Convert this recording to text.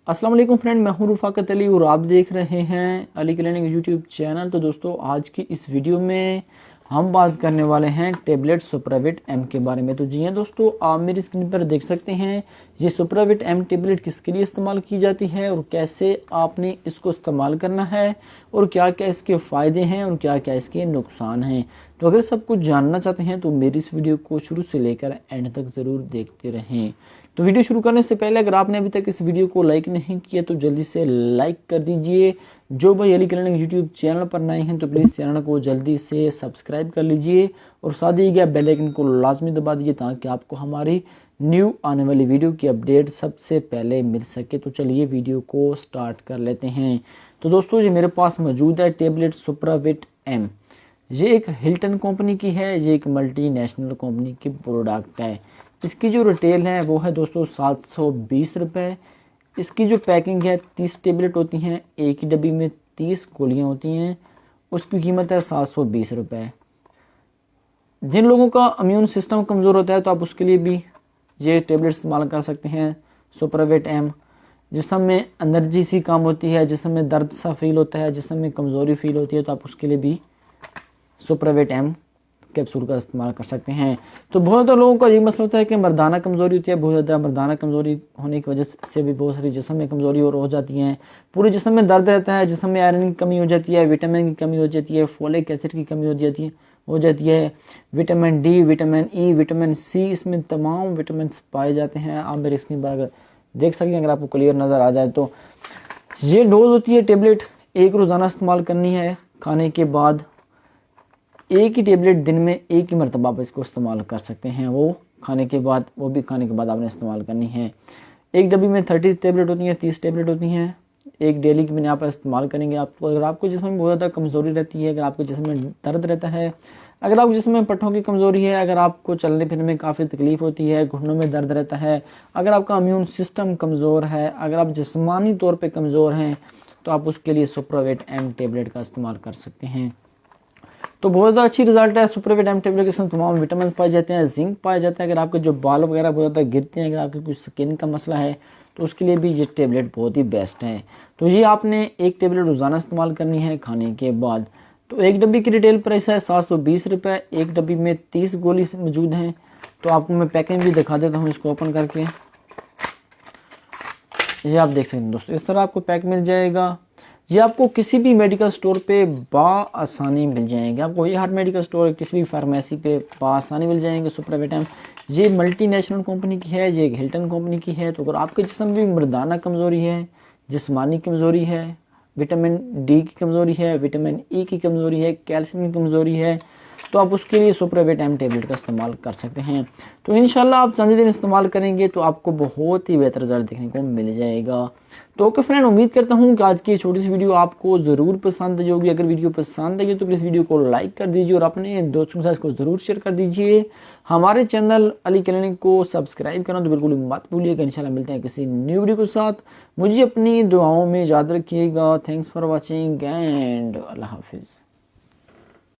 अस्सलाम वालेकुम फ्रेंड, मैं हूं रफ़ाकत अली और आप देख रहे हैं अली क्लिनिक यूट्यूब चैनल। तो दोस्तों, आज की इस वीडियो में हम बात करने वाले हैं टैबलेट सुप्राविट एम के बारे में। तो जी हाँ दोस्तों, आप मेरी स्क्रीन पर देख सकते हैं ये सुप्राविट एम टैबलेट किसके लिए इस्तेमाल की जाती है और कैसे आपने इसको इस्तेमाल करना है और क्या क्या इसके फ़ायदे हैं और क्या क्या इसके नुकसान हैं। तो अगर सब कुछ जानना चाहते हैं तो मेरी इस वीडियो को शुरू से लेकर एंड तक ज़रूर देखते रहें। तो वीडियो शुरू करने से पहले अगर आपने अभी तक इस वीडियो को लाइक नहीं किया तो जल्दी से लाइक कर दीजिए। जो भाई अली क्लिनिक यूट्यूब चैनल पर नए हैं तो प्लीज़ चैनल को जल्दी से सब्सक्राइब कर लीजिए और साथ ही गया बेल आइकन को लाजमी दबा दीजिए ताकि आपको हमारी न्यू आने वाली वीडियो की अपडेट सबसे पहले मिल सके। तो चलिए वीडियो को स्टार्ट कर लेते हैं। तो दोस्तों, ये मेरे पास मौजूद है टैबलेट सुप्राविट एम। ये एक हिल्टन कंपनी की है, ये एक मल्टीनेशनल कंपनी की प्रोडक्ट है। इसकी जो रिटेल है वो है दोस्तों 720 रुपये। इसकी जो पैकिंग है 30 टेबलेट होती हैं, एक ही डब्बी में 30 गोलियां होती हैं, उसकी कीमत है 720 रुपये। जिन लोगों का इम्यून सिस्टम कमज़ोर होता है तो आप उसके लिए भी ये टेबलेट इस्तेमाल कर सकते हैं सुप्राविट एम। जिस्म में एनर्जी सी कम होती है, जिस्म में दर्द सा फील होता है, जिस्म में कमज़ोरी फील होती है तो आप उसके लिए भी सुप्राविट एम कैप्सूल का इस्तेमाल कर सकते हैं। तो बहुत ज़्यादा लोगों का ये मसला होता है कि मर्दाना कमज़ोरी होती है, बहुत ज़्यादा मर्दाना कमज़ोरी होने की वजह से भी बहुत सारी जिस्म में कमज़ोरी और हो जाती हैं। पूरे जिस्म में दर्द रहता है, जिस्म में आयरन की कमी हो जाती है, विटामिन की कमी हो जाती है, फोलिक एसिड की कमी हो जाती है, vitamin D, vitamin E, vitamin C, इसमें तमाम विटामिन पाए जाते हैं। आप मेरी स्क्रीन पर अगर देख सकें, अगर आपको क्लियर नज़र आ जाए तो ये डोज होती है टैबलेट एक रोज़ाना इस्तेमाल करनी है। खाने के बाद एक ही टेबलेट दिन में एक ही मरतबा आप इसको इस्तेमाल कर सकते हैं, वो खाने के बाद आपने इस्तेमाल करनी है। एक डब्बी में 30 टेबलेट होती हैं, 30 टेबलेट होती हैं, एक डेली की मैंने आप इस्तेमाल करेंगे। आपको अगर आपको जिस्म में बहुत ज़्यादा कमज़ोरी रहती है, अगर आपके जिस्म में दर्द रहता है, अगर आपके जिस्म में पट्टों की कमज़ोरी है, अगर आपको चलने फिरने में काफ़ी तकलीफ़ होती है, घुटनों में दर्द रहता है, अगर आपका इम्यून सिस्टम कमज़ोर है, अगर आप जिस्मानी तौर पर कमज़ोर हैं तो आप उसके लिए सुप्राविट एम टैबलेट का इस्तेमाल कर सकते हैं। तो बहुत ज़्यादा अच्छी रिजल्ट है सुप्राविट एम टैबलेट के साथ। तमाम विटामिन पाए जाते हैं, जिंक पाए जाता है। अगर आपके जो बाल वगैरह बहुत ज़्यादा गिरते हैं, अगर आपके कुछ स्किन का मसला है तो उसके लिए भी ये टैबलेट बहुत ही बेस्ट है। तो ये आपने एक टैबलेट रोज़ाना इस्तेमाल करनी है खाने के बाद। तो एक डब्बी की रिटेल प्राइस है 720 रुपये। एक डब्बी में 30 गोली मौजूद हैं। तो आपको मैं पैकिंग भी दिखा देता हूँ इसको ओपन करके। ये आप देख सकते हैं दोस्तों, इस तरह आपको पैक मिल जाएगा। ये आपको किसी भी मेडिकल स्टोर पे आसानी मिल जाएंगे। आपको ये हर मेडिकल स्टोर, किसी भी फार्मेसी पे आसानी मिल जाएंगे सुप्राविट एम। ये मल्टीनेशनल कंपनी की है, ये एक हिल्टन कंपनी की है। तो अगर आपके जिस्म में मर्दाना कमज़ोरी है, जिस्मानी कमज़ोरी है, विटामिन डी की कमज़ोरी है, विटामिन ई की कमज़ोरी है, कैल्शियम की कमज़ोरी है, तो आप उसके लिए सुप्राविट एम टैबलेट का इस्तेमाल कर सकते हैं। तो इंशाल्लाह आप चंद दिन इस्तेमाल करेंगे तो आपको बहुत ही बेहतर रिजल्ट देखने को मिल जाएगा। तो ओके फ्रेंड, उम्मीद करता हूँ कि आज की छोटी सी वीडियो आपको ज़रूर पसंद आई होगी। अगर वीडियो पसंद आई तो प्लीज़ वीडियो को लाइक कर दीजिए और अपने दोस्तों के साथ इसको ज़रूर शेयर कर दीजिए। हमारे चैनल अली क्लिनिक को सब्सक्राइब करना तो बिल्कुल मत भूलिएगा। इंशाल्लाह मिलते हैं किसी न्यू वीडियो के साथ। मुझे अपनी दुआओं में याद रखिएगा। थैंक्स फॉर वॉचिंग एंड अल्लाह हाफिज़।